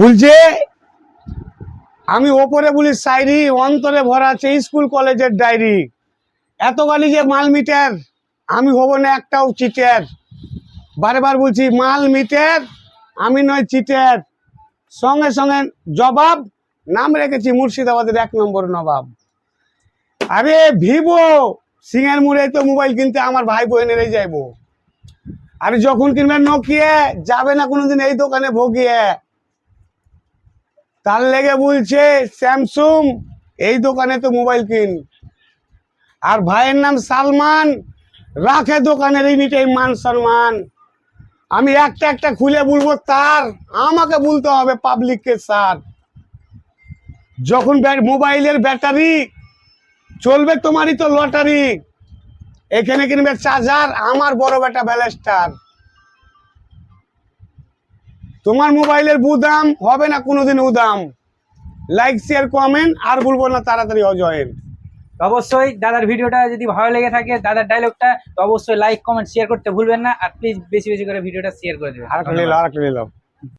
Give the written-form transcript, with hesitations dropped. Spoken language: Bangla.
বলছে আমি ওপরে বলি শায়রি, অন্তরে ভরা আছে স্কুল কলেজের ডায়েরি। এত গালি যে মাল মিটার, আমি হব না একটাও চিটার। বারবার বলছি মাল মিটার, আমি নয় চিটার। সঙ্গে সঙ্গে জবাব, নাম রেখেছি মুর্শিদাবাদের 1 নম্বর নবাব। আরে ভিভো সিংহের মুড়ে তো মোবাইল কিনতে আমার ভাই বোনেরাই যাইবো। আরে যখন কিনবে নোকিয়া, যাবে না কোনোদিন এই দোকানে ভোগিয়ে। তার লেগে বলছে স্যামসুং, এই দোকানে তো মোবাইল কিন। আর ভাইয়ের নাম সালমান, রাখে দোকানের এই মান সম্মান। আমি একটা একটা খুলে বলবো তার, আমাকে বলতে হবে পাবলিককে স্যার। যখন মোবাইলের ব্যাটারি চলবে তোমারই তো লটারি। এখানে কিনবে চার্জার, আমার বড় বেটা ব্যালেস্টার। তোমার মোবাইলের বুদাম হবে না কোনোদিন উদাম। লাইক শেয়ার কমেন্ট, আর বলবো না তাড়াতাড়ি অজয়েন। অবশ্যই দাদার ভিডিওটা যদি ভালো লেগে থাকে, দাদার ডায়লগটা, তো অবশ্যই লাইক কমেন্ট শেয়ার করতে ভুলবেন না। আর প্লিজ বেশি বেশি করে ভিডিওটা শেয়ার করে দেবেন। আরেকটা নিলাম।